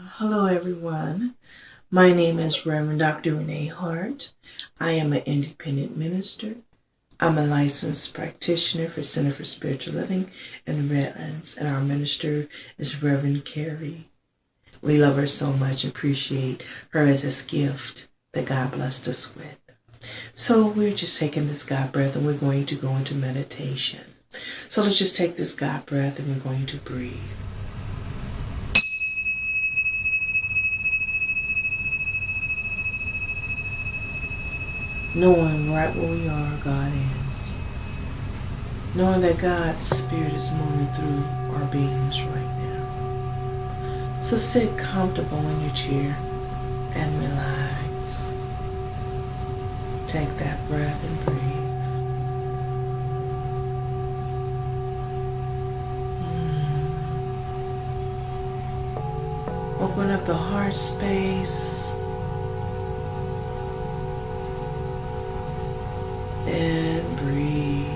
Hello, everyone. My name is Reverend Dr. Renee Hart. I am an independent minister. I'm a licensed practitioner for Center for Spiritual Living in Redlands, and our minister is Reverend Carrie. We love her so much, appreciate her as this gift that God blessed us with. So we're just taking this God breath and we're going to go into meditation. So let's just take this God breath and we're going to breathe. Knowing right where we are, God is. Knowing that God's Spirit is moving through our beings right now. So sit comfortable in your chair and relax. Take that breath and breathe. Open up the heart space and breathe.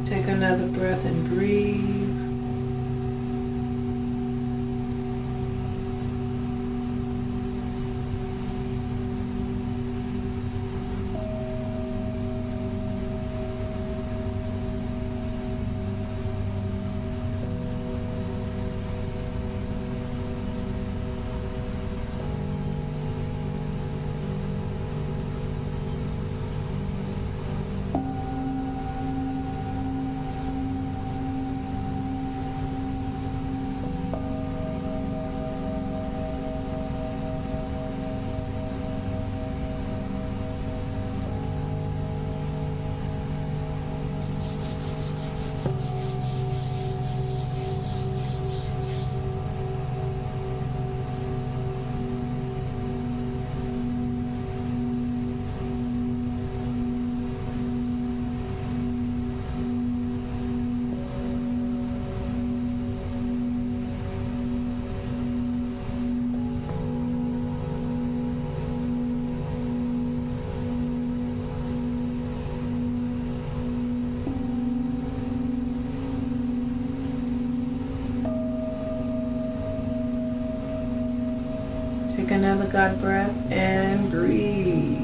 Take another breath and breathe. Take another God breath and breathe.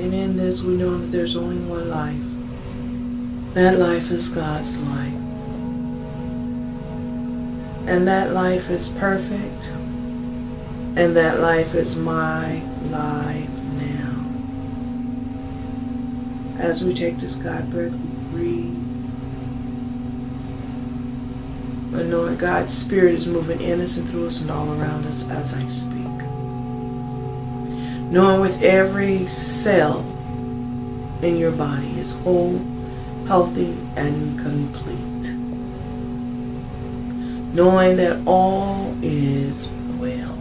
And in this, we know that there's only one life. That life is God's life. And that life is perfect. And that life is my life now. As we take this God breath, we breathe. But knowing God's Spirit is moving in us and through us and all around us as I speak. Knowing with every cell in your body is whole, healthy, and complete. Knowing that all is well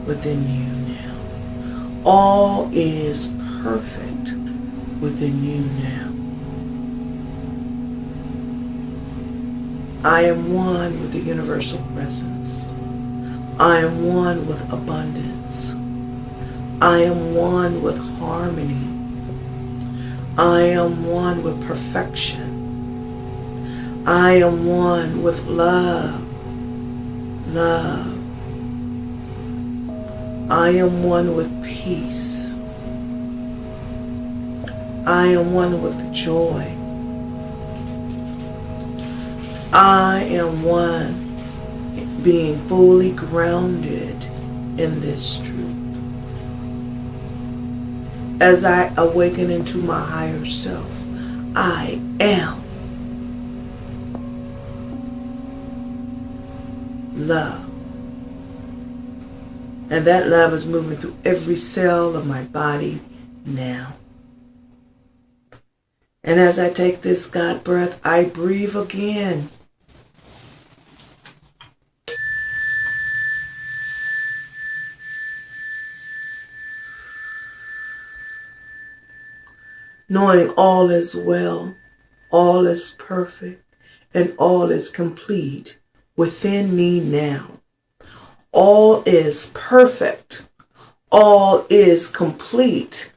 within you now. All is perfect within you now. I am one with the universal presence. I am one with abundance. I am one with harmony. I am one with perfection. I am one with love. Love. I am one with peace. I am one with joy. I am one being fully grounded in this truth. As I awaken into my higher self, I am love. And that love is moving through every cell of my body now. And as I take this God breath, I breathe again. Knowing all is well, all is perfect, and all is complete within me now. All is perfect. All is complete.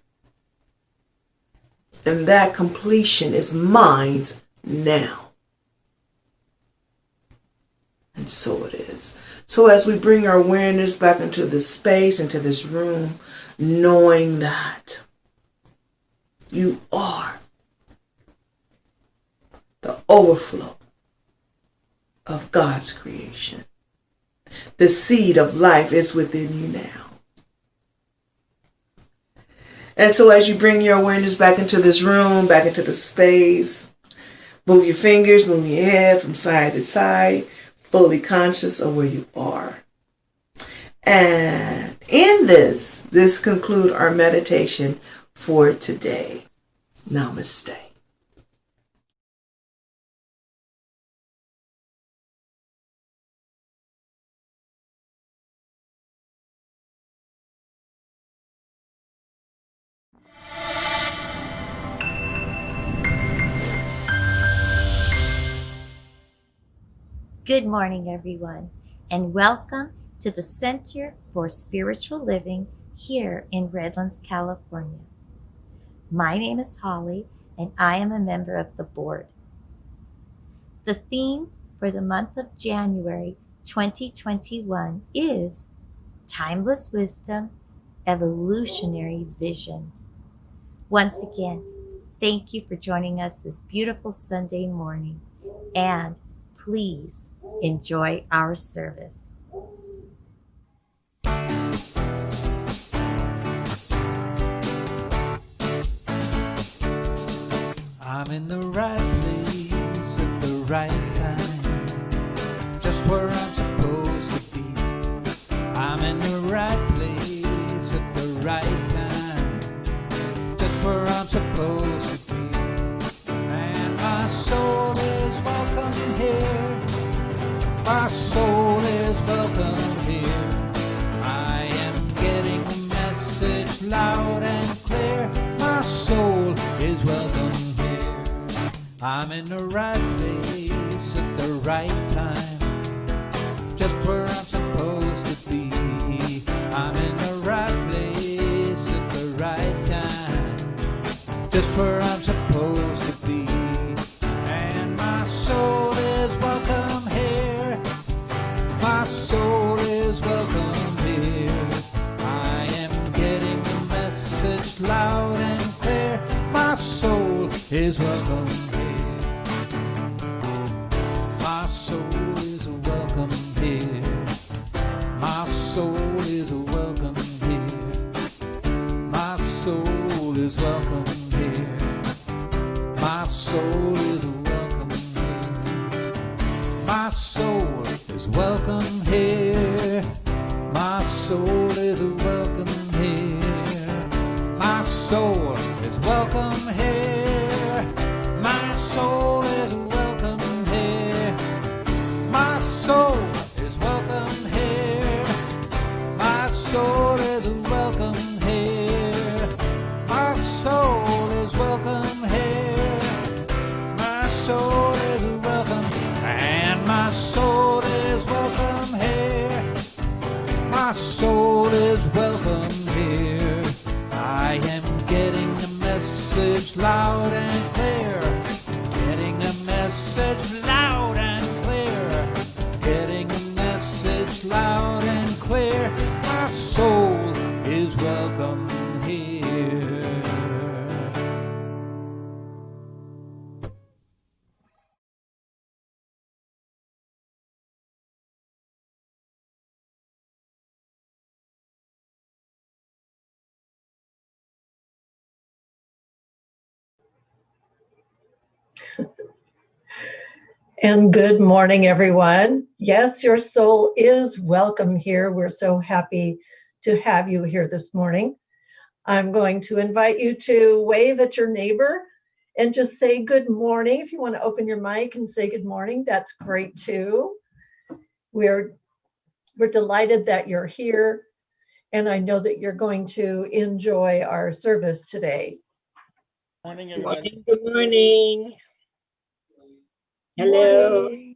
And that completion is mine now. And so it is. So as we bring our awareness back into this space, into this room, knowing that you are the overflow of God's creation. The seed of life is within you now. And so as you bring your awareness back into this room, back into the space, move your fingers, move your head from side to side, fully conscious of where you are. And in this concludes our meditation for today. Namaste. Good morning, everyone, and welcome to the Center for Spiritual Living here in Redlands, California. My name is Holly, and I am a member of the board. The theme for the month of January 2021 is Timeless Wisdom, Evolutionary Vision. Once again, thank you for joining us this beautiful Sunday morning, and please enjoy our service. I'm in the right place at the right time, just where I'm supposed to be. I'm in the right place at the right time, just where I'm supposed to be. And my soul is welcome here. My soul is welcome here. I am getting the message loud and clear. My soul is welcome here. I'm in the right place at the right time, just where I'm supposed to be. I'm in the right place at the right time, just where I'm supposed to be. And my soul is welcome here. My soul is welcome here. I am getting the message is welcome here. My soul is welcome here. My soul is welcome here. My soul is welcome here. My soul is welcome here. My soul is welcome here. My soul is welcome here. My soul is welcome here. My soul is welcome here. My soul is welcome here. My soul is welcome here. My soul is welcome here. My soul is welcome, and my soul is welcome here. My soul is welcome here. I am getting the message loud and clear. Getting the message loud and clear. Getting the message loud and clear. My soul is welcome here. And good morning, everyone. Yes, your soul is welcome here. We're so happy to have you here this morning. I'm going to invite you to wave at your neighbor and just say good morning. If you want to open your mic and say good morning, that's great too. We're delighted that you're here, and I know that you're going to enjoy our service today. Morning, everyone. Good morning. Hello. Morning.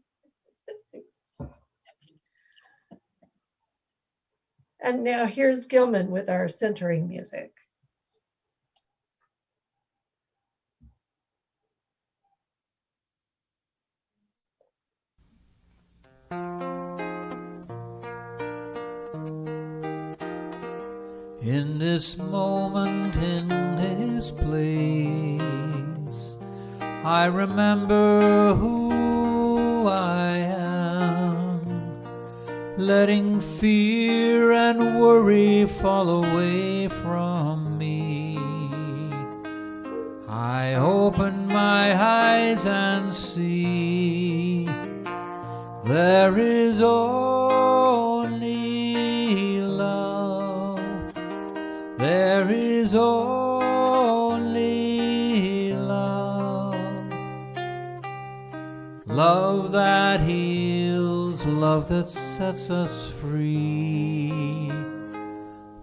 And now here's Gilman with our centering music. In this moment, in this place, I remember who I am, letting fear and worry fall away from me. I open my eyes and see there is only love. There is only love. Love that heals, love that sets us free.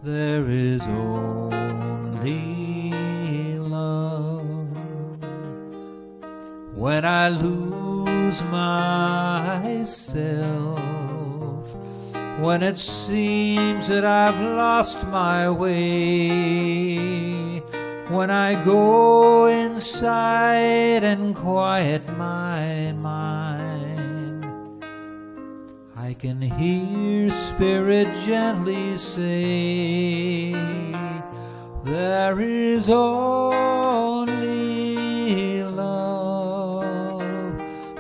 There is only love. When I lose myself, when it seems that I've lost my way, when I go inside and quiet my mind, I can hear Spirit gently say, there is only love.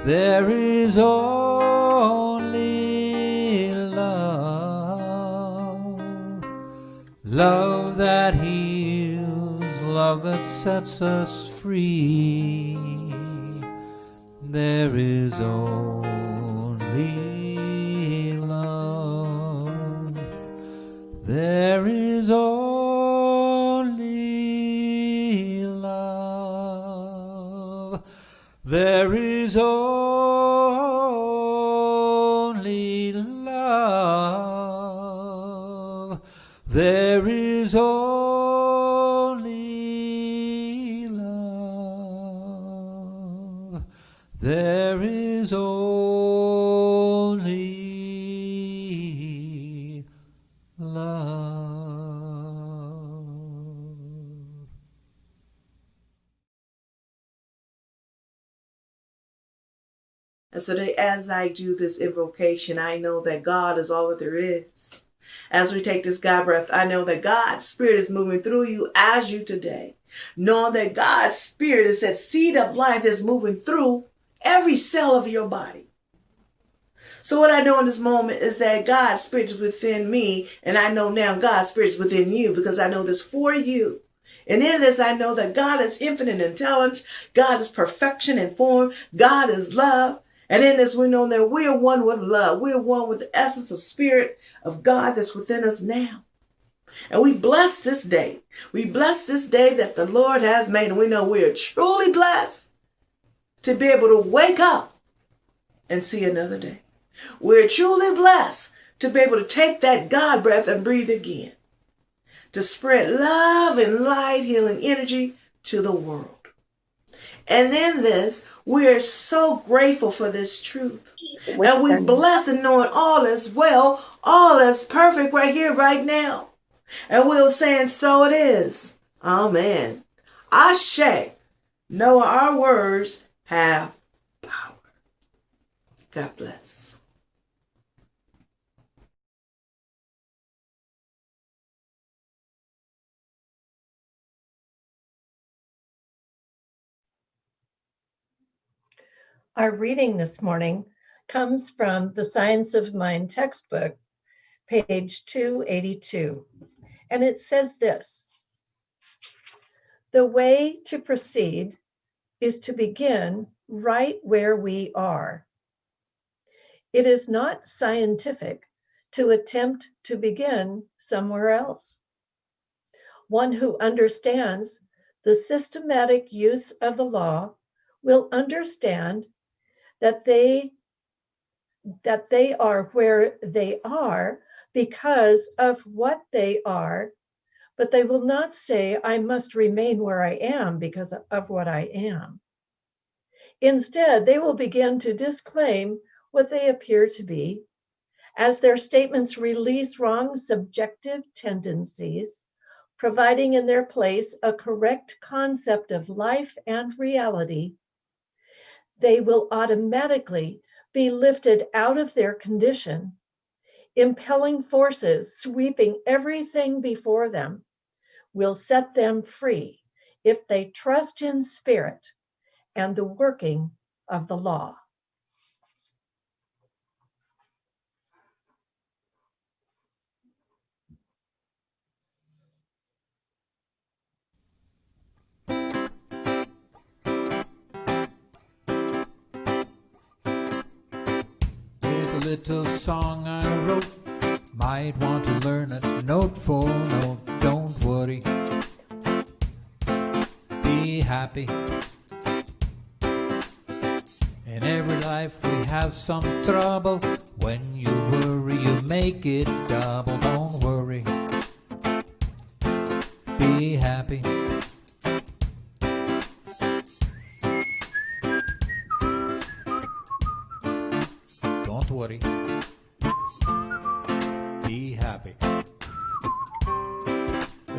There is only love. Love that heals, love that sets us free. There is only love. There is only love. There is only love. There is only love. There is only love. And so that as I do this invocation, I know that God is all that there is. As we take this God breath, I know that God's Spirit is moving through you as you today. Knowing that God's Spirit is that seed of life that's moving through every cell of your body. So what I know in this moment is that God's Spirit is within me, and I know now God's Spirit is within you because I know this for you. And in this, I know that God is infinite intelligence, God is perfection in form, God is love. And in this, we know that we are one with love. We are one with the essence of Spirit of God that's within us now. And we bless this day. We bless this day that the Lord has made. And we know we are truly blessed to be able to wake up and see another day. We're truly blessed to be able to take that God breath and breathe again. To spread love and light, healing energy to the world. And in this, we are so grateful for this truth. And we bless in knowing all is well, all is perfect right here, right now. And we're saying, so it is. Amen. Ashe. Know our words have power. God bless. Our reading this morning comes from the Science of Mind textbook, page 282. And it says this: the way to proceed is to begin right where we are. It is not scientific to attempt to begin somewhere else. One who understands the systematic use of the law will understand that they are where they are because of what they are, but they will not say, I must remain where I am because of what I am. Instead, they will begin to disclaim what they appear to be, as their statements release wrong subjective tendencies, providing in their place a correct concept of life and reality. They will automatically be lifted out of their condition. Impelling forces sweeping everything before them will set them free if they trust in spirit and the working of the law. Here's a little song I wrote. Might want to learn it note for note. Don't worry, be happy. In every life we have some trouble. When you worry, you make it double. Don't worry, be happy. Don't worry, be happy.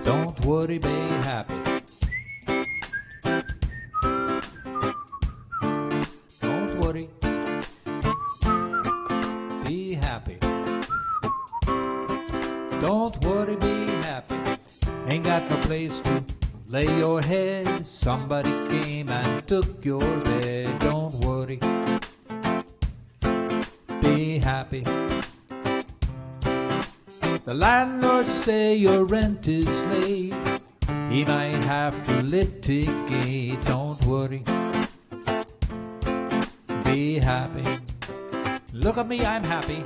Don't worry, be happy. Don't worry, be happy. Don't worry, be happy. Ain't got no place to lay your head. Somebody came and took your bed. Don't worry, be happy. The landlord say your rent is late. He might have to litigate. Don't worry, be happy. Look at me, I'm happy.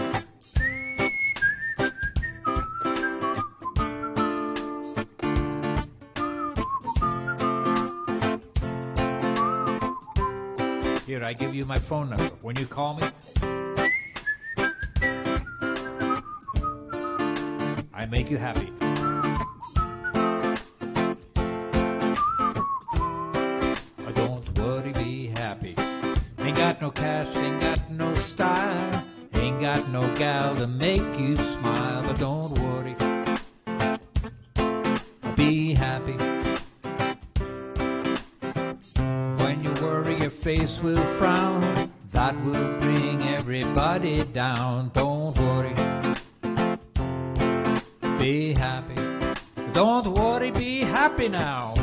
Here, I give you my phone number. When you call me, I make you happy. Don't worry, be happy. Ain't got no cash, ain't got no style, ain't got no gal to make you smile. But don't worry, be happy. When you worry, your face will frown. That will bring everybody down. Don't worry, Be happy. Don't worry, be happy now.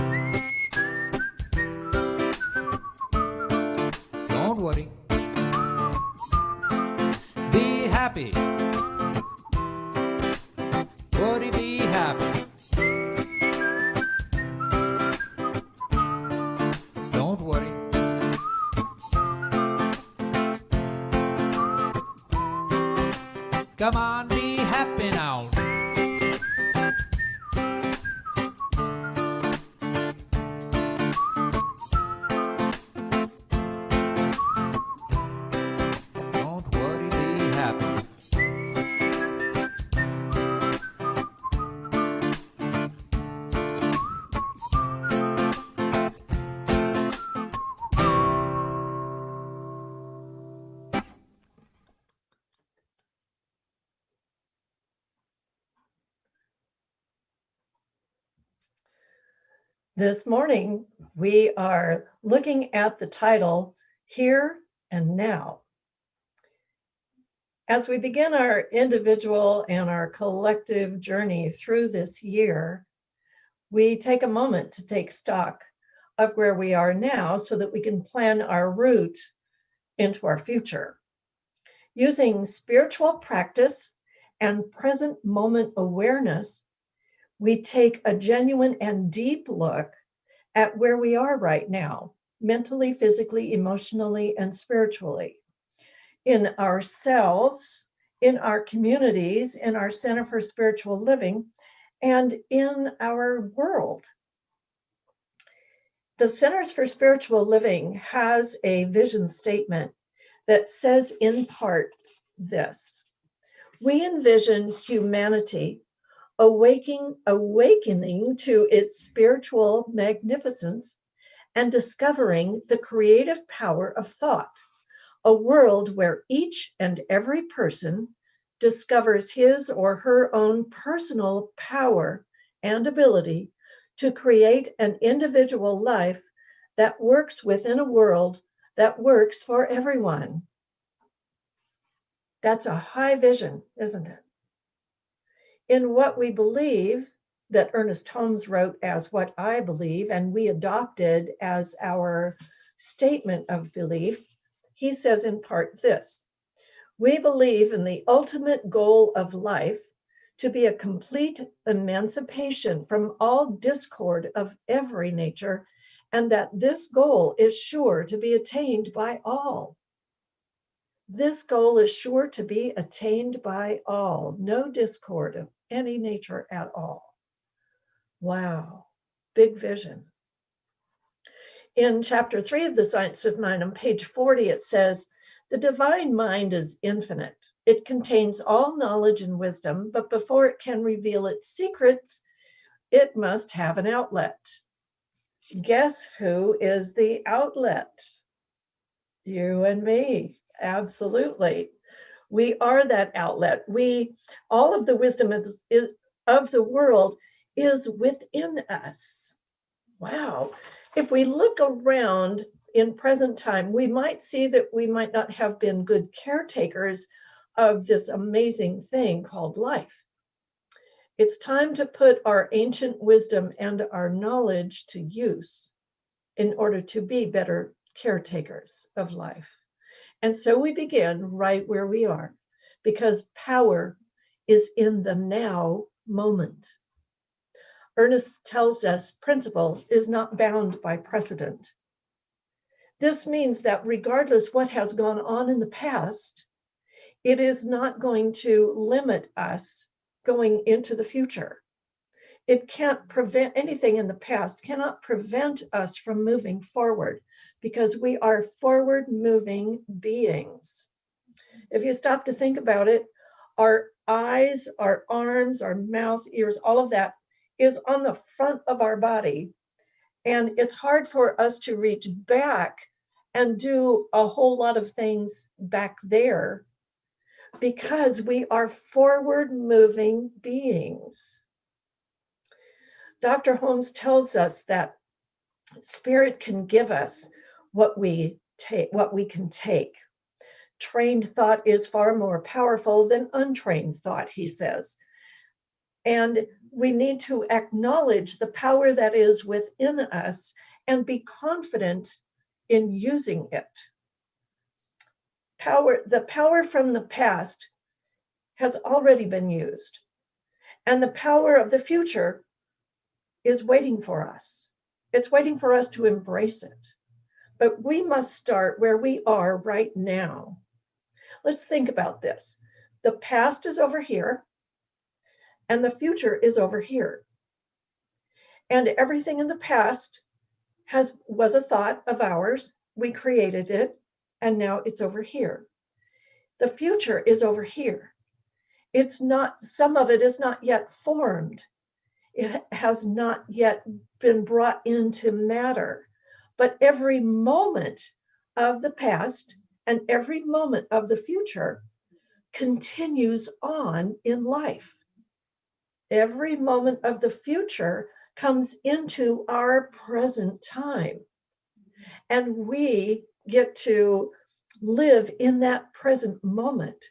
Don't worry. Be happy. Worry, be happy. Don't worry. Come on, be happy now. Don't worry, be happy. This morning, we are looking at the title, Here and Now. As we begin our individual and our collective journey through this year, we take a moment to take stock of where we are now so that we can plan our route into our future. Using spiritual practice and present moment awareness, we take a genuine and deep look at where we are right now, mentally, physically, emotionally, and spiritually, in ourselves, in our communities, in our Center for Spiritual Living, and in our world. The Centers for Spiritual Living has a vision statement that says in part this: we envision humanity awakening to its spiritual magnificence and discovering the creative power of thought, a world where each and every person discovers his or her own personal power and ability to create an individual life that works within a world that works for everyone. That's a high vision, isn't it? In What We Believe, that Ernest Holmes wrote as What I Believe, and we adopted as our statement of belief, he says in part this: we believe in the ultimate goal of life to be a complete emancipation from all discord of every nature, and that this goal is sure to be attained by all. This goal is sure to be attained by all, no discord of any nature at all. Wow, big vision. In chapter 3 of the Science of Mind, on page 40, it says, the divine mind is infinite. It contains all knowledge and wisdom, but before it can reveal its secrets, it must have an outlet. Guess who is the outlet? You and me. Absolutely. We are that outlet. All of the wisdom of the world is within us. Wow. If we look around in present time, we might see that we might not have been good caretakers of this amazing thing called life. It's time to put our ancient wisdom and our knowledge to use in order to be better caretakers of life. And so we begin right where we are, because power is in the now moment. Ernest tells us principle is not bound by precedent. This means that regardless what has gone on in the past, it is not going to limit us going into the future. It can't prevent anything in the past, cannot prevent us from moving forward, because we are forward moving beings. If you stop to think about it, our eyes, our arms, our mouth, ears, all of that is on the front of our body. And it's hard for us to reach back and do a whole lot of things back there, because we are forward moving beings. Dr. Holmes tells us that spirit can give us what we can take. Trained thought is far more powerful than untrained thought, he says. And we need to acknowledge the power that is within us and be confident in using it. The power from the past has already been used, and the power of the future is waiting for us. It's waiting for us to embrace it. But we must start where we are right now. Let's think about this. The past is over here, and the future is over here. And everything in the past was a thought of ours. We created it, and now it's over here. The future is over here. It's not, some of it is not yet formed. It has not yet been brought into matter. But every moment of the past and every moment of the future continues on in life. Every moment of the future comes into our present time. And we get to live in that present moment.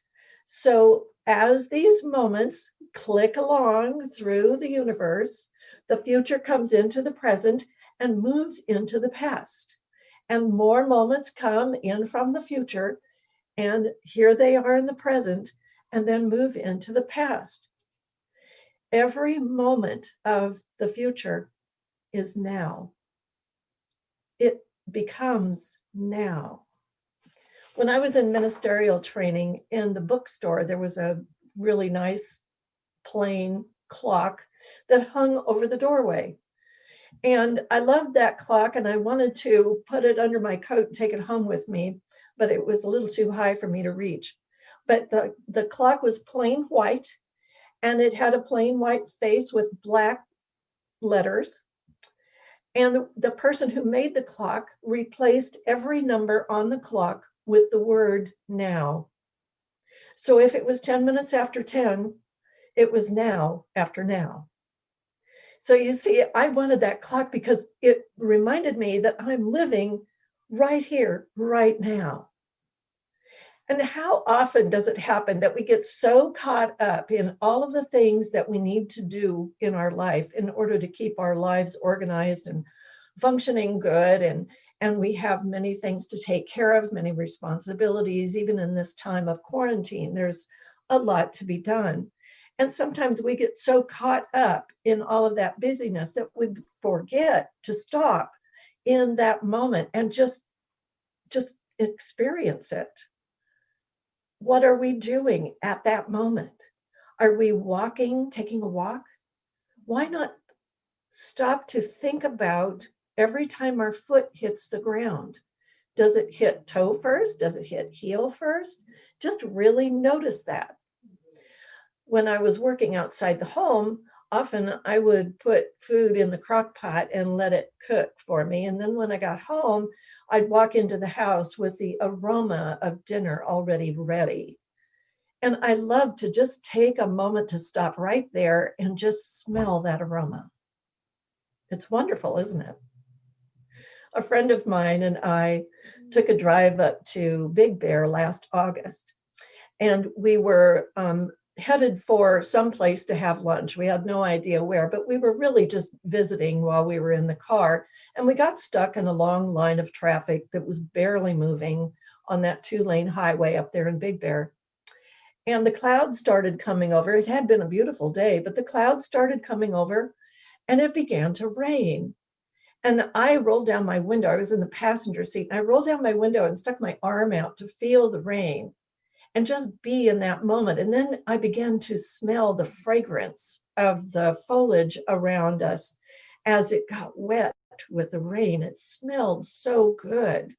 So as these moments click along through the universe, the future comes into the present and moves into the past. And more moments come in from the future, and here they are in the present, and then move into the past. Every moment of the future is now. It becomes now. When I was in ministerial training in the bookstore, there was a really nice plain clock that hung over the doorway. And I loved that clock, and I wanted to put it under my coat and take it home with me, but it was a little too high for me to reach. But the clock was plain white, and it had a plain white face with black letters. And the person who made the clock replaced every number on the clock with the word now. So if it was 10 minutes after 10, it was now after now. So you see, I wanted that clock because it reminded me that I'm living right here, right now. And how often does it happen that we get so caught up in all of the things that we need to do in our life in order to keep our lives organized and functioning good, and we have many things to take care of, many responsibilities. Even in this time of quarantine, there's a lot to be done. And sometimes we get so caught up in all of that busyness that we forget to stop in that moment and just experience it. What are we doing at that moment? Are we walking, taking a walk? Why not stop to think about every time our foot hits the ground? Does it hit toe first? Does it hit heel first? Just really notice that. When I was working outside the home, often I would put food in the crock pot and let it cook for me. And then when I got home, I'd walk into the house with the aroma of dinner already ready. And I love to just take a moment to stop right there and just smell that aroma. It's wonderful, isn't it? A friend of mine and I took a drive up to Big Bear last August, and we were headed for some place to have lunch. We had no idea where, but we were really just visiting while we were in the car. And we got stuck in a long line of traffic that was barely moving on that 2-lane highway up there in Big Bear. And the clouds started coming over. It had been a beautiful day, but the clouds started coming over and it began to rain. And I rolled down my window. I was in the passenger seat. And I rolled down my window and stuck my arm out to feel the rain and just be in that moment. And then I began to smell the fragrance of the foliage around us as it got wet with the rain. It smelled so good.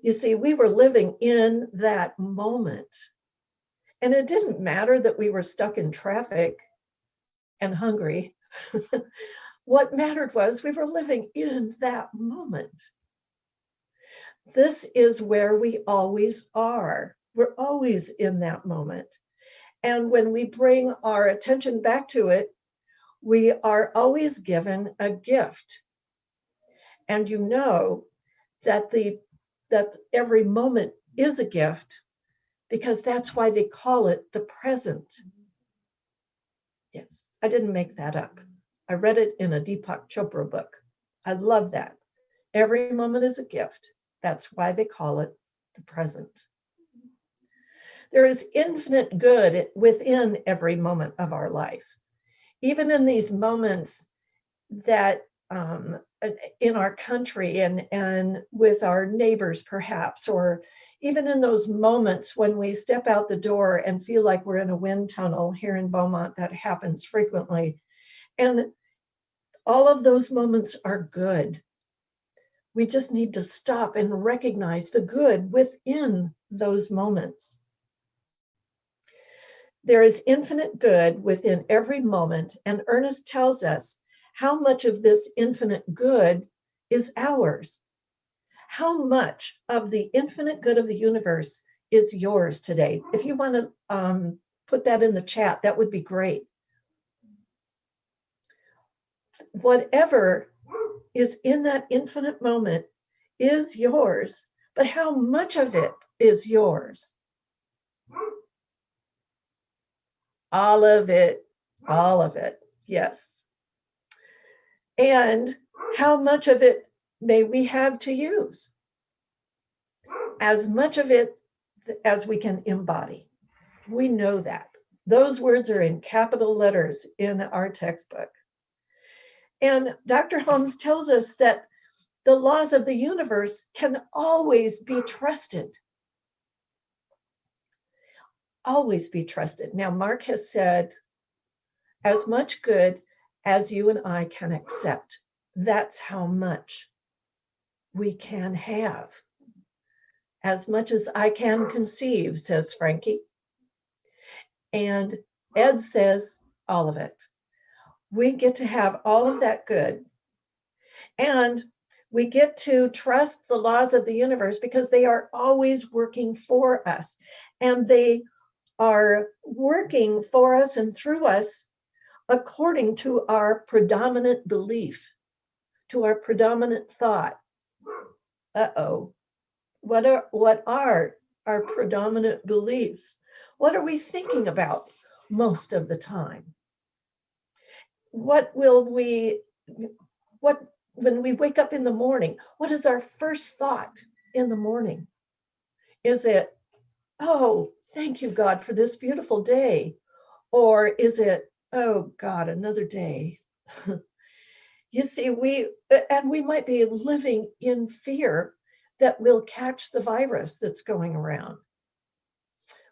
You see, we were living in that moment. And it didn't matter that we were stuck in traffic and hungry. What mattered was we were living in that moment. This is where we always are. We're always in that moment. And when we bring our attention back to it, we are always given a gift. And you know that every moment is a gift, because that's why they call it the present. Yes, I didn't make that up. I read it in a Deepak Chopra book. I love that. Every moment is a gift. That's why they call it the present. There is infinite good within every moment of our life. Even in these moments that in our country and with our neighbors perhaps, or even in those moments when we step out the door and feel like we're in a wind tunnel here in Beaumont, that happens frequently. And all of those moments are good. We just need to stop and recognize the good within those moments. There is infinite good within every moment, and Ernest tells us how much of this infinite good is ours. How much of the infinite good of the universe is yours today? If you want to put that in the chat, that would be great. Whatever is in that infinite moment is yours, but how much of it is yours? All of it, yes. And how much of it may we have to use? As much of it as we can embody. We know that. Those words are in capital letters in our textbook. And Dr. Holmes tells us that the laws of the universe can always be trusted. Always be trusted. Now, Mark has said, as much good as you and I can accept. That's how much we can have. As much as I can conceive, says Frankie. And Ed says, all of it. We get to have all of that good. And we get to trust the laws of the universe because they are always working for us. And they are working for us and through us according to our predominant belief, to our predominant thought. What are our predominant beliefs? What are we thinking about most of the time? When we wake up in the morning, what is our first thought in the morning? Is it, oh, thank you, God, for this beautiful day? Or is it, oh, God, another day? You see, we might be living in fear that we'll catch the virus that's going around.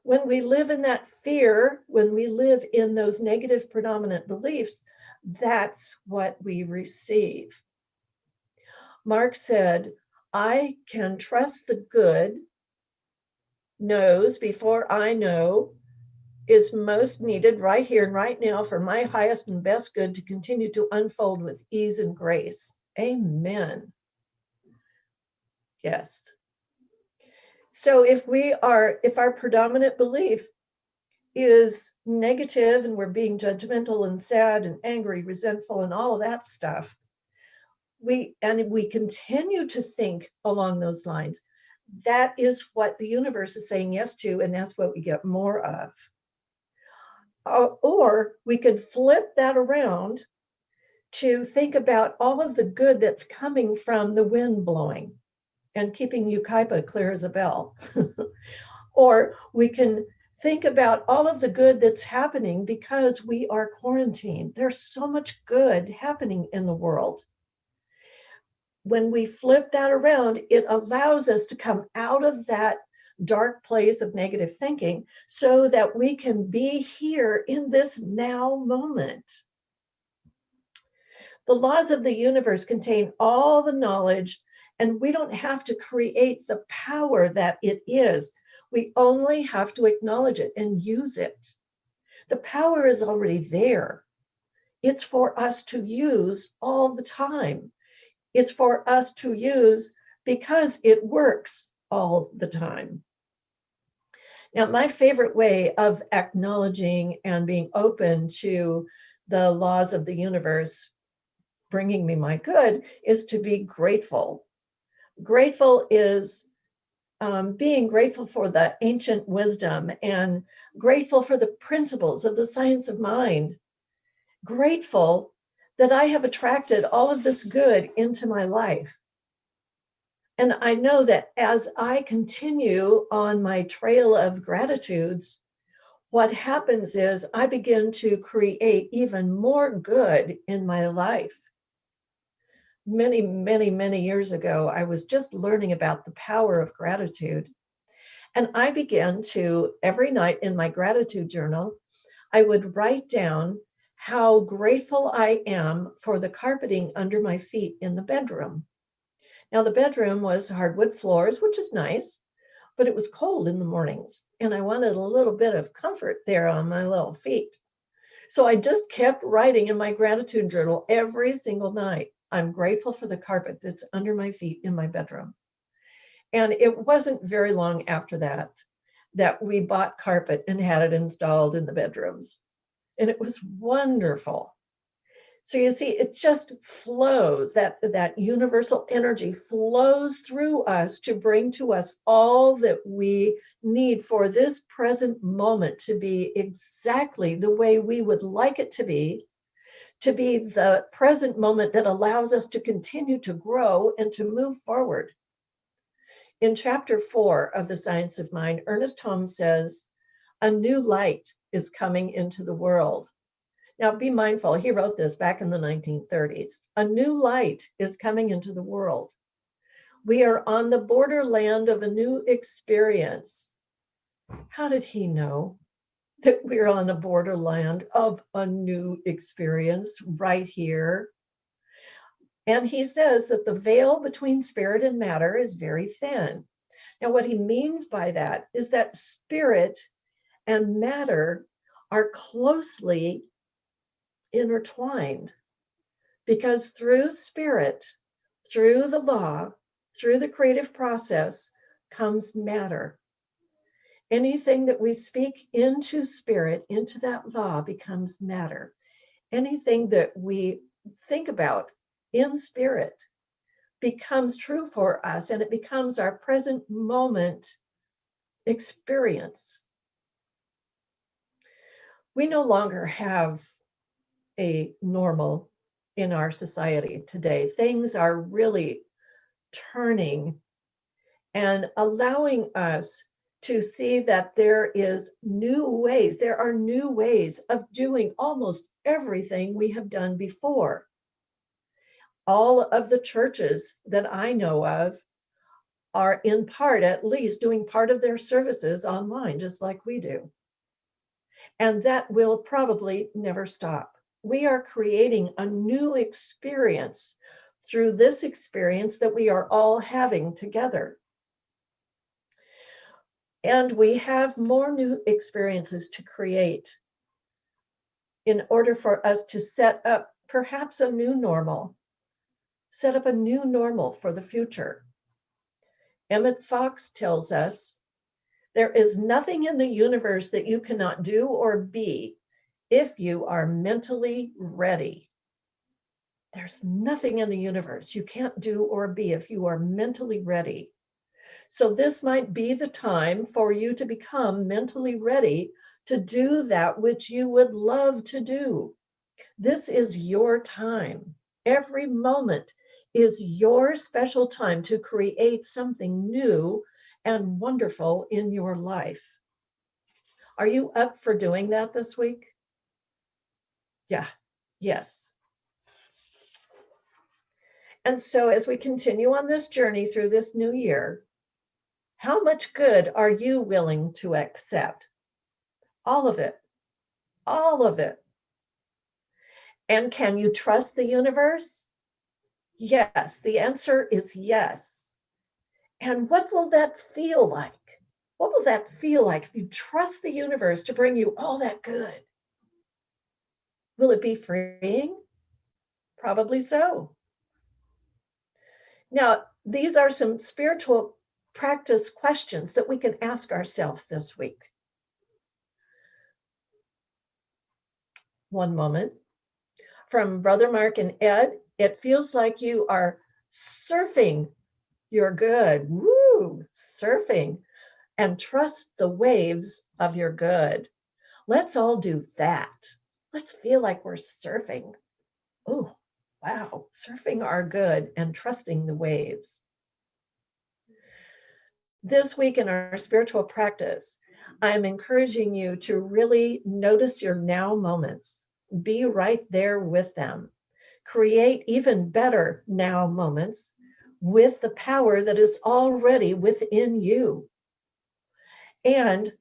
When we live in that fear, when we live in those negative predominant beliefs, that's what we receive. Mark said, I can trust the good knows before I know is most needed right here and right now for my highest and best good to continue to unfold with ease and grace. Amen. Yes. So if our predominant belief is negative and we're being judgmental and sad and angry, resentful, and all of that stuff, we continue to think along those lines, that is what the universe is saying yes to, and that's what we get more of. Or we could flip that around to think about all of the good that's coming from the wind blowing and keeping Yucaipa clear as a bell. Or we can think about all of the good that's happening because we are quarantined. There's so much good happening in the world. When we flip that around, it allows us to come out of that dark place of negative thinking so that we can be here in this now moment. The laws of the universe contain all the knowledge, and we don't have to create the power that it is. We only have to acknowledge it and use it. The power is already there. It's for us to use all the time. It's for us to use because it works all the time. Now, my favorite way of acknowledging and being open to the laws of the universe bringing me my good is to be grateful. Grateful is being grateful for the ancient wisdom and grateful for the principles of the science of mind grateful that I have attracted all of this good into my life. And I know that as I continue on my trail of gratitudes, what happens is I begin to create even more good in my life. Many, many, many years ago, I was just learning about the power of gratitude. And I began to, every night in my gratitude journal, I would write down how grateful I am for the carpeting under my feet in the bedroom. Now, the bedroom was hardwood floors, which is nice, but it was cold in the mornings, and I wanted a little bit of comfort there on my little feet. So I just kept writing in my gratitude journal every single night. I'm grateful for the carpet that's under my feet in my bedroom. And it wasn't very long after that we bought carpet and had it installed in the bedrooms. And it was wonderful. So you see, it just flows, that universal energy flows through us to bring to us all that we need for this present moment to be exactly the way we would like it to be the present moment that allows us to continue to grow and to move forward. In chapter 4 of The Science of Mind, Ernest Holmes says, "A new light is coming into the world." Now, be mindful, he wrote this back in the 1930s. A new light is coming into the world. We are on the borderland of a new experience. How did he know that we're on the borderland of a new experience right here? And he says that the veil between spirit and matter is very thin. Now, what he means by that is that spirit and matter are closely intertwined, because through spirit, through the law, through the creative process comes matter. Anything that we speak into spirit, into that law, becomes matter. Anything that we think about in spirit becomes true for us, and it becomes our present moment experience. We no longer have a normal in our society today. Things are really turning and allowing us to see that there are new ways of doing almost everything we have done before. All of the churches that I know of are in part, at least, doing part of their services online, just like we do. And that will probably never stop. We are creating a new experience through this experience that we are all having together. And we have more new experiences to create in order for us to set up perhaps a new normal, set up a new normal for the future. Emmett Fox tells us, there is nothing in the universe that you cannot do or be if you are mentally ready. There's nothing in the universe you can't do or be if you are mentally ready. So this might be the time for you to become mentally ready to do that which you would love to do. This is your time. Every moment is your special time to create something new and wonderful in your life. Are you up for doing that this week? Yeah, yes. And so as we continue on this journey through this new year, how much good are you willing to accept? All of it. All of it. And can you trust the universe? Yes, the answer is yes. And what will that feel like? What will that feel like if you trust the universe to bring you all that good? Will it be freeing? Probably so. Now, these are some spiritual practice questions that we can ask ourselves this week. One moment. From Brother Mark and Ed, it feels like you are surfing. You're good. Woo, surfing. And trust the waves of your good. Let's all do that. Let's feel like we're surfing. Oh, wow, surfing our good and trusting the waves. This week in our spiritual practice, I'm encouraging you to really notice your now moments. Be right there with them. Create even better now moments with the power that is already within you. And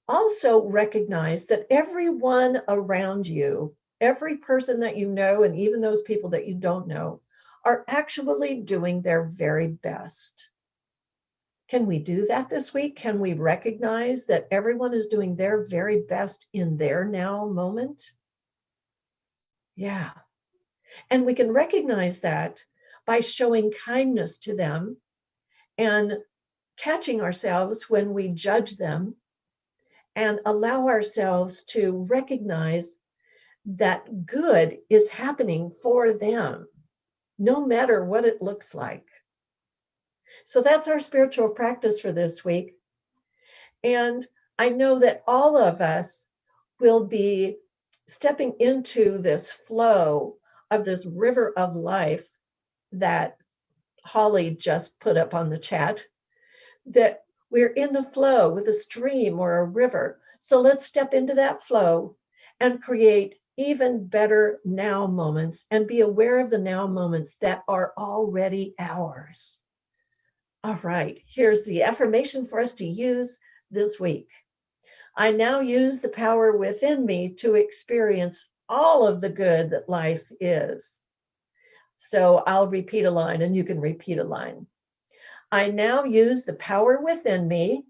also recognize that everyone around you, every person that you know, and even those people that you don't know, are actually doing their very best. Can we do that this week? Can we recognize that everyone is doing their very best in their now moment? Yeah. And we can recognize that by showing kindness to them and catching ourselves when we judge them, and allow ourselves to recognize that good is happening for them, no matter what it looks like. So that's our spiritual practice for this week. And I know that all of us will be stepping into this flow of this river of life that Holly just put up on the chat, that we're in the flow with a stream or a river. So let's step into that flow and create even better now moments and be aware of the now moments that are already ours. All right, here's the affirmation for us to use this week. I now use the power within me to experience all of the good that life is. So I'll repeat a line and you can repeat a line. I now use the power within me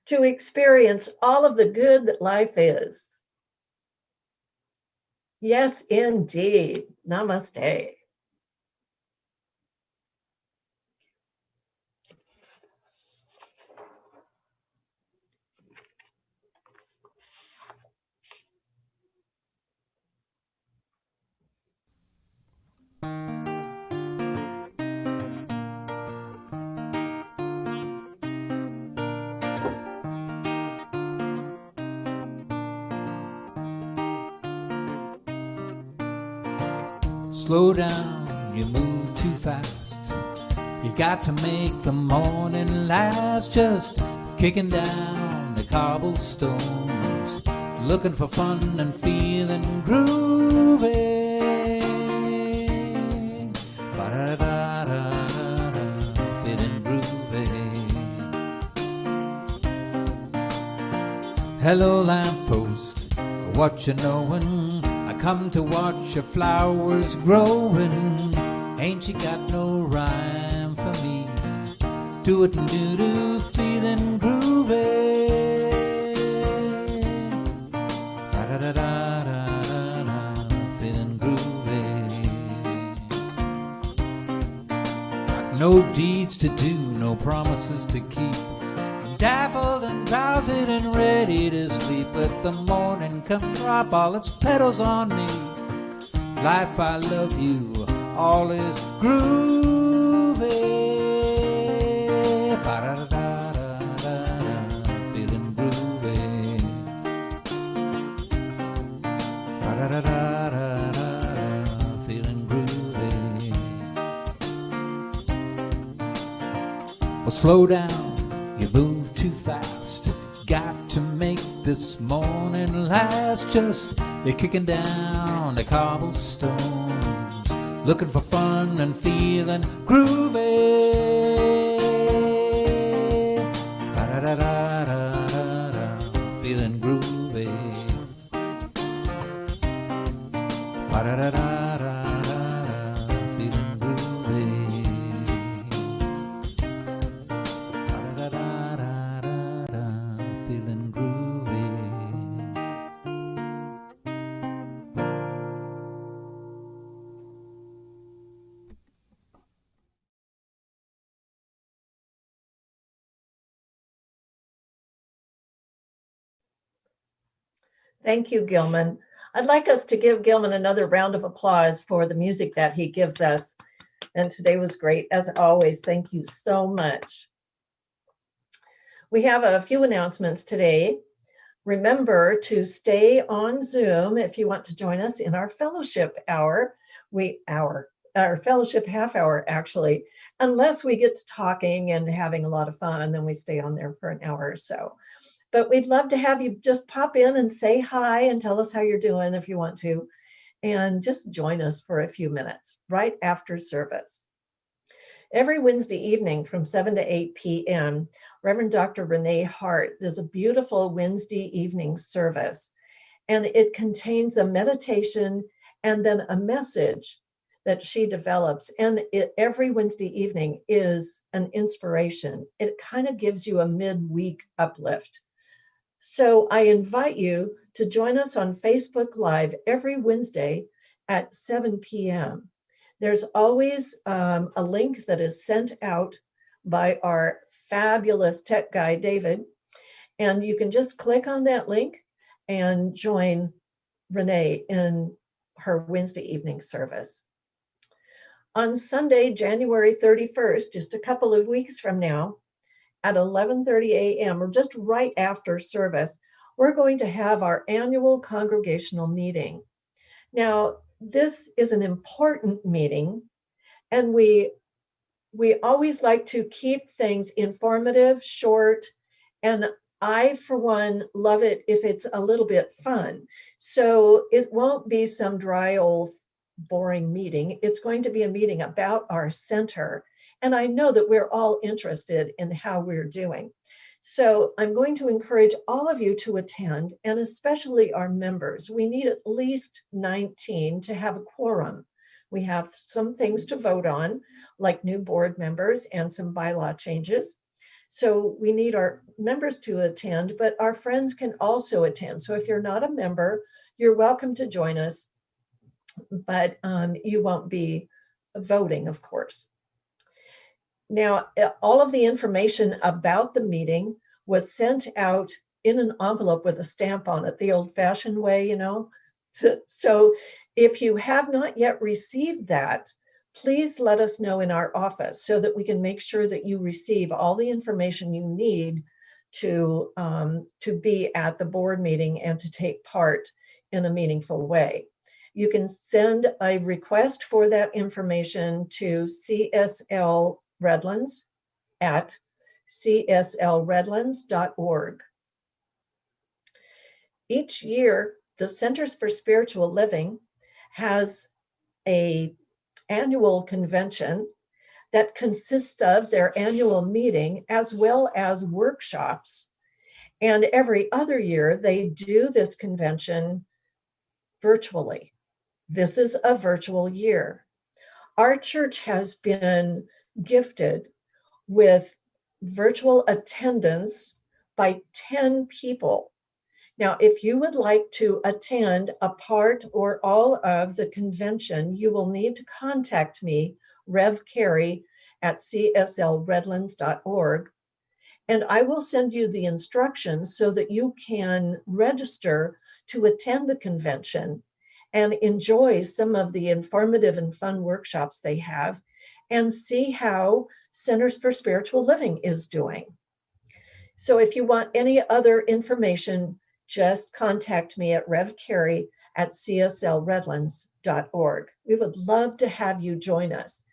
to experience all of the good that life is. Yes, indeed. Namaste. Slow down, you move too fast. You got to make the morning last. Just kicking down the cobblestones, looking for fun and feeling groovy. Ba-da-da-da-da-da, feeling groovy. Hello lamppost, what you knowin'? Come to watch your flowers growing. Ain't you got no rhyme for me? Do it and do feeling groovy. Da-da-da-da-da-da, feeling groovy. Got no deeds to do, no promises to keep. Dappled and drowsy and ready to sleep. Let the morning come drop all its petals on me. Life, I love you, all is groovy. Ba-da-da-da-da-da, feeling groovy. Ba-da-da-da-da-da, feeling groovy. Well, slow down, you move too fast. Got to make this morning last. Just you're kicking down the cobblestones, looking for fun and feeling groovy. Ba-da-da-da-da-da, feeling groovy. Ba-da-da-da-da-da, feeling groovy. Ba-da-da-da-da-da, feeling groovy. Thank you, Gilman. I'd like us to give Gilman another round of applause for the music that he gives us. And today was great, as always. Thank you so much. We have a few announcements today. Remember to stay on Zoom if you want to join us in our fellowship hour. Our fellowship half hour, actually, unless we get to talking and having a lot of fun, and then we stay on there for an hour or so. But we'd love to have you just pop in and say hi and tell us how you're doing if you want to, and just join us for a few minutes right after service. Every Wednesday evening from 7 to 8 p.m., Reverend Dr. Renee Hart does a beautiful Wednesday evening service, and it contains a meditation and then a message that she develops. And every Wednesday evening is an inspiration. It kind of gives you a midweek uplift. So I invite you to join us on Facebook Live every Wednesday at 7 p.m. There's always a link that is sent out by our fabulous tech guy, David, and you can just click on that link and join Renee in her Wednesday evening service. On Sunday, January 31st, just a couple of weeks from now, at 11:30 a.m., or just right after service, we're going to have our annual congregational meeting. Now, this is an important meeting, and we always like to keep things informative, short, and I, for one, love it if it's a little bit fun. So it won't be some dry old boring meeting. It's going to be a meeting about our center. And I know that we're all interested in how we're doing. So I'm going to encourage all of you to attend, and especially our members. We need at least 19 to have a quorum. We have some things to vote on, like new board members and some bylaw changes. So we need our members to attend, but our friends can also attend. So if you're not a member, you're welcome to join us, but you won't be voting, of course. Now, all of the information about the meeting was sent out in an envelope with a stamp on it, the old-fashioned way, you know. So if you have not yet received that, please let us know in our office so that we can make sure that you receive all the information you need to be at the board meeting and to take part in a meaningful way. You can send a request for that information to CSL Redlands at cslredlands.org. Each year, the Centers for Spiritual Living has an annual convention that consists of their annual meeting as well as workshops. And every other year, they do this convention virtually. This is a virtual year. Our church has been gifted with virtual attendance by 10 people. Now, if you would like to attend a part or all of the convention, you will need to contact me, Rev Carrie, at cslredlands.org, and I will send you the instructions so that you can register to attend the convention and enjoy some of the informative and fun workshops they have and see how Centers for Spiritual Living is doing. So if you want any other information, just contact me at revcarrie at cslredlands.org. We would love to have you join us.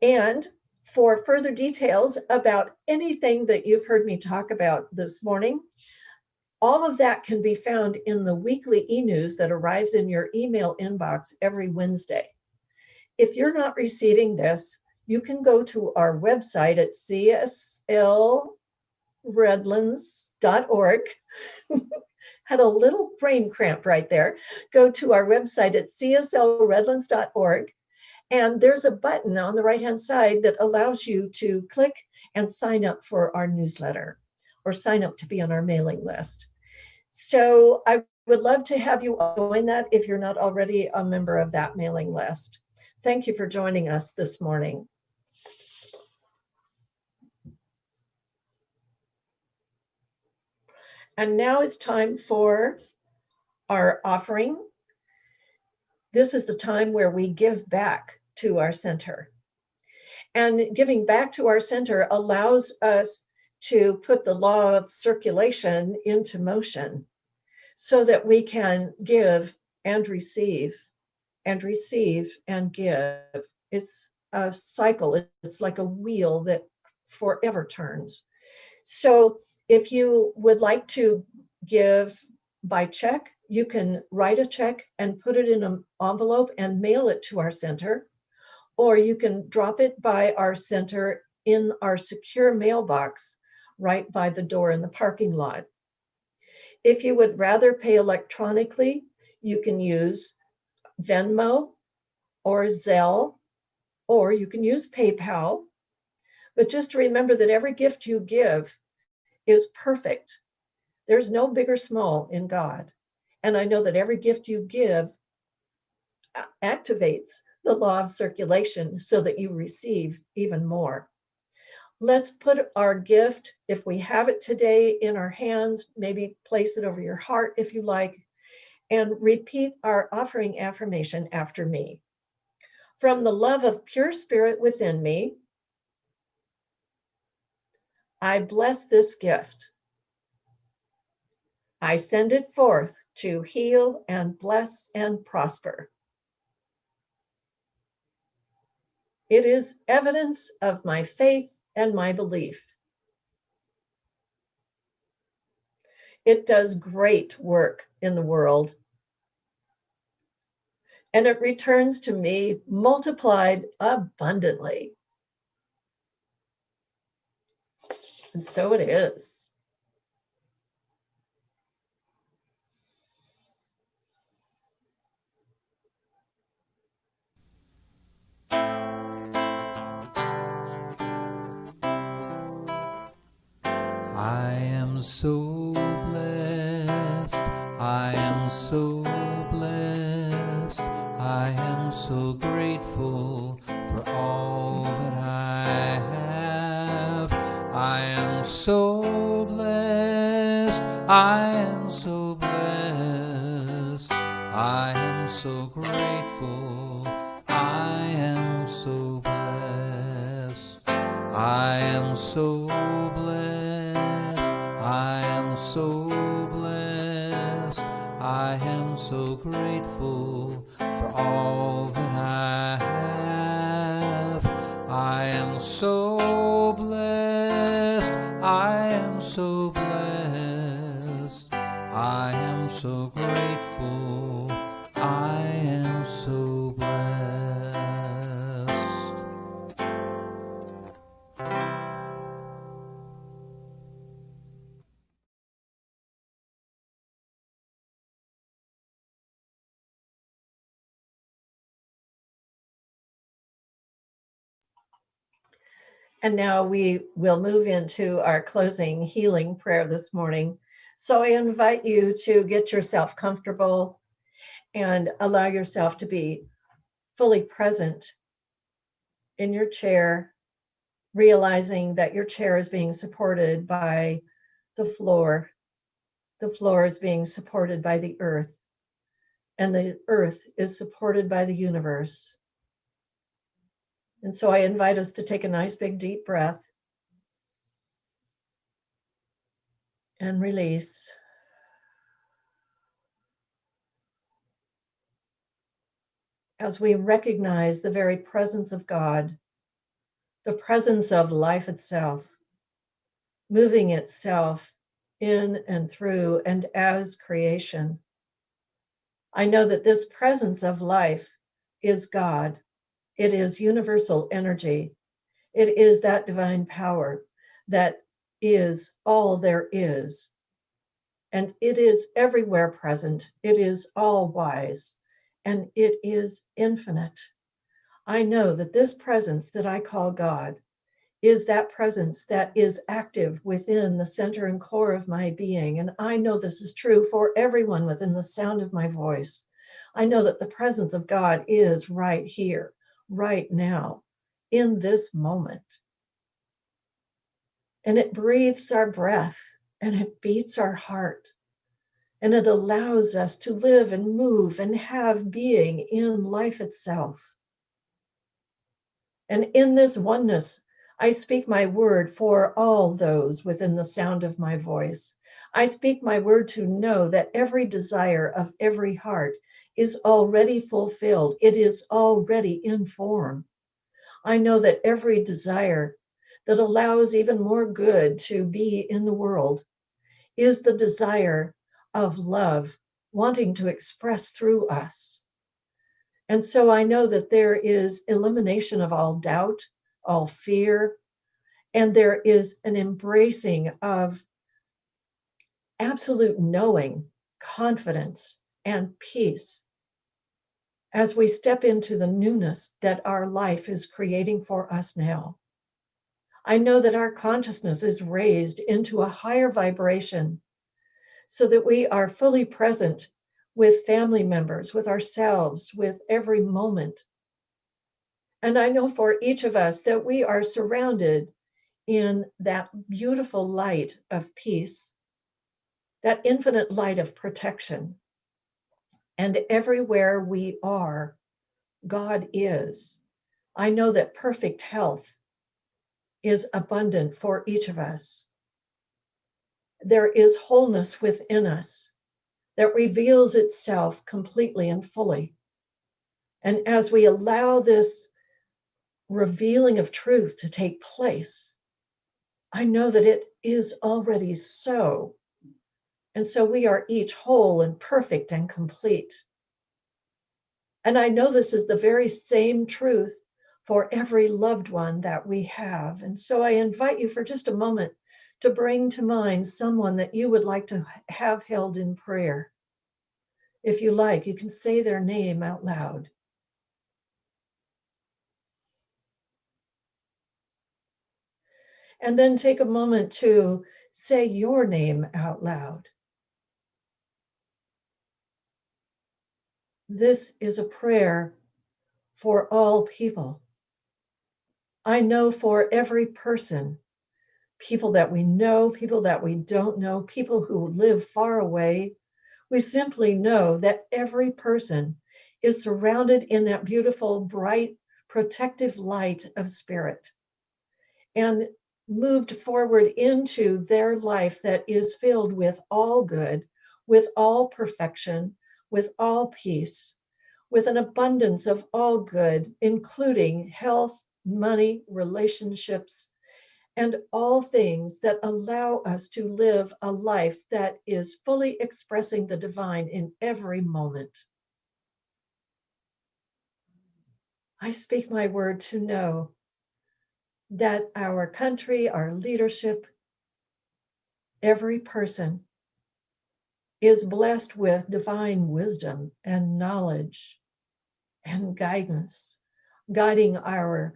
And for further details about anything that you've heard me talk about this morning, all of that can be found in the weekly e-news that arrives in your email inbox every Wednesday. If you're not receiving this, you can go to our website at cslredlands.org. Had a little brain cramp right there. Go to our website at cslredlands.org. And there's a button on the right-hand side that allows you to click and sign up for our newsletter or sign up to be on our mailing list. So I would love to have you join that if you're not already a member of that mailing list. Thank you for joining us this morning. And now it's time for our offering. This is the time where we give back to our center. And giving back to our center allows us to put the law of circulation into motion so that we can give and receive and receive and give. It's a cycle. It's like a wheel that forever turns. So if you would like to give by check, you can write a check and put it in an envelope and mail it to our center, or you can drop it by our center in our secure mailbox right by the door in the parking lot. If you would rather pay electronically, you can use Venmo or Zelle, or you can use PayPal. But just remember that every gift you give is perfect. There's no big or small in God. And I know that every gift you give activates the law of circulation so that you receive even more. Let's put our gift, if we have it today, in our hands, maybe place it over your heart if you like, and repeat our offering affirmation after me. From the love of pure spirit within me, I bless this gift. I send it forth to heal and bless and prosper. It is evidence of my faith and my belief. It does great work in the world, and it returns to me multiplied abundantly. And so it is. I am so blessed, I am so blessed, I am so grateful for all that I have. I am so blessed, I am so blessed, I am so grateful, I am so blessed, I am so blessed, I am so blessed, I am so grateful for all that I have. I am so blessed, I am so blessed, I am so grateful, I am so blessed. And now we will move into our closing healing prayer this morning. So I invite you to get yourself comfortable and allow yourself to be fully present in your chair, realizing that your chair is being supported by the floor. The floor is being supported by the earth, and the earth is supported by the universe. And so I invite us to take a nice big deep breath and release. As we recognize the very presence of God, the presence of life itself, moving itself in and through and as creation. I know that this presence of life is God. It is universal energy. It is that divine power that is all there is. And it is everywhere present. It is all wise, and it is infinite. I know that this presence that I call God is that presence that is active within the center and core of my being. And I know this is true for everyone within the sound of my voice. I know that the presence of God is right here, right now, in this moment. And it breathes our breath, and it beats our heart, and it allows us to live and move and have being in life itself. And in this oneness, I speak my word for all those within the sound of my voice. I speak my word to know that every desire of every heart is already fulfilled. It is already in form. I know that every desire that allows even more good to be in the world is the desire of love wanting to express through us. And so I know that there is elimination of all doubt, all fear, and there is an embracing of absolute knowing, confidence, and peace as we step into the newness that our life is creating for us now. I know that our consciousness is raised into a higher vibration so that we are fully present with family members, with ourselves, with every moment. And I know for each of us that we are surrounded in that beautiful light of peace, that infinite light of protection. And everywhere we are, God is. I know that perfect health is abundant for each of us. There is wholeness within us that reveals itself completely and fully. And as we allow this revealing of truth to take place, I know that it is already so. And so we are each whole and perfect and complete. And I know this is the very same truth for every loved one that we have. And so I invite you for just a moment to bring to mind someone that you would like to have held in prayer. If you like, you can say their name out loud. And then take a moment to say your name out loud. This is a prayer for all people. I know for every person, people that we know, people that we don't know, people who live far away, we simply know that every person is surrounded in that beautiful, bright, protective light of spirit and moved forward into their life that is filled with all good, with all perfection, with all peace, with an abundance of all good, including health, money, relationships, and all things that allow us to live a life that is fully expressing the divine in every moment. I speak my word to know that our country, our leadership, every person is blessed with divine wisdom and knowledge and guidance, guiding our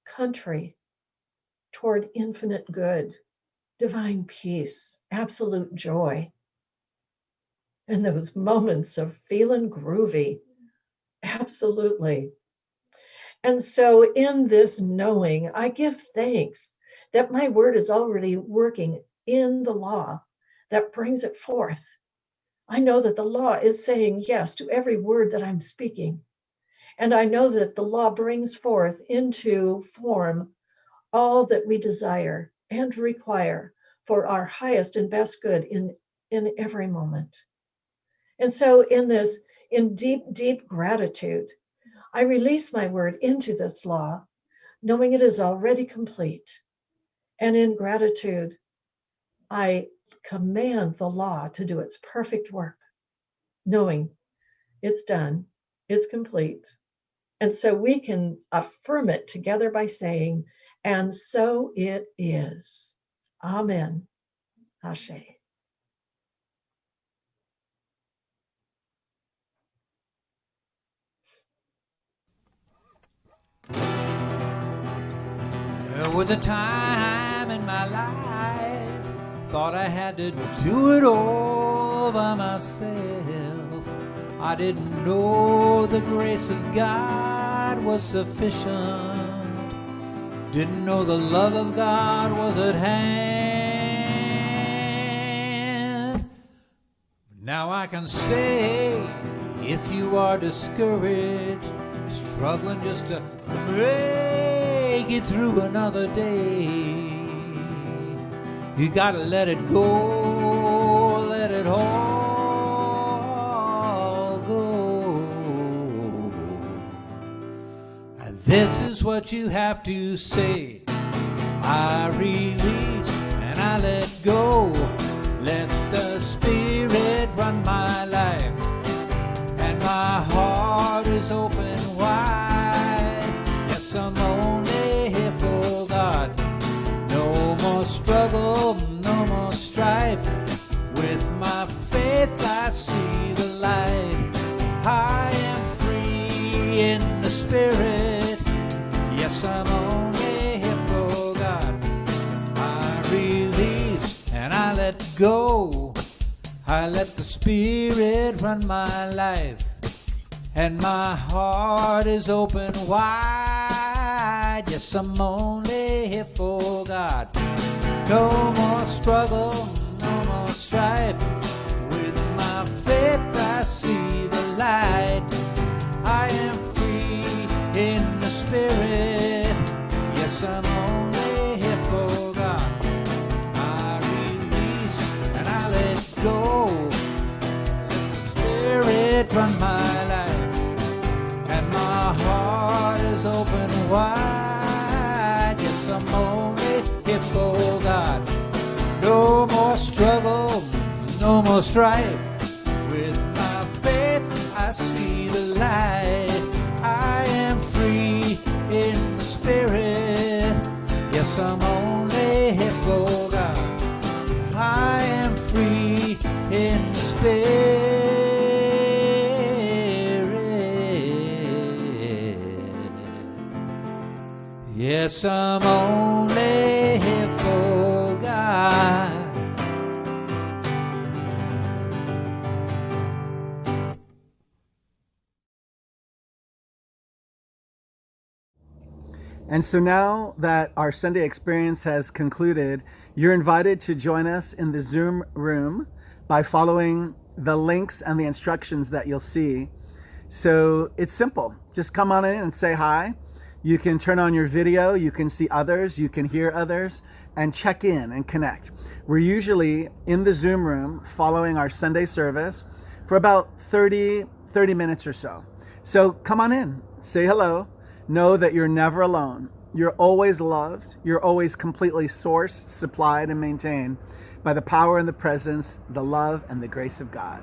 country toward infinite good, divine peace, absolute joy, and those moments of feeling groovy. Absolutely. And so in this knowing, I give thanks that my word is already working in the law that brings it forth. I know that the law is saying yes to every word that I'm speaking. And I know that the law brings forth into form all that we desire and require for our highest and best good in every moment. And so in deep, deep gratitude, I release my word into this law, knowing it is already complete. And in gratitude, I command the law to do its perfect work, knowing it's done, it's complete. And so we can affirm it together by saying, and so it is. Amen. Ashe. There was a time in my life, thought I had to do it all by myself. I didn't know the grace of God was sufficient. Didn't know the love of God was at hand. Now I can say, if you are discouraged, struggling just to make make it through another day. You gotta let it go, let it all go. And this is what you have to say. I release and I let go. Let the Spirit run my life, and my heart is open wide. Yes, I'm only here for God. No more struggle, no more strife. With my faith I see the light. I am free in the Spirit. Yes, I'm only here for God. I release and I let go. I let the Spirit run my life, and my heart is open wide. Yes, I'm only here for God. No more struggle, no more strife. With my faith I see the light. I am free in the Spirit. Yes, I'm only here for God. I release and I let go. Let the Spirit run my life, and my heart is open wide. Yes, I'm only here for God. No more struggle, no more strife. With my faith I see the light. I am free in the Spirit. Yes, I'm only here for God. I am free in the Spirit. Yes, I'm only here for God. And so now that our Sunday experience has concluded, you're invited to join us in the Zoom room by following the links and the instructions that you'll see. So it's simple. Just come on in and say hi. You can turn on your video, you can see others, you can hear others, and check in and connect. We're usually in the Zoom room following our Sunday service for about 30 minutes or so. So come on in, say hello. Know that you're never alone. You're always loved. You're always completely sourced, supplied, and maintained by the power and the presence, the love, and the grace of God.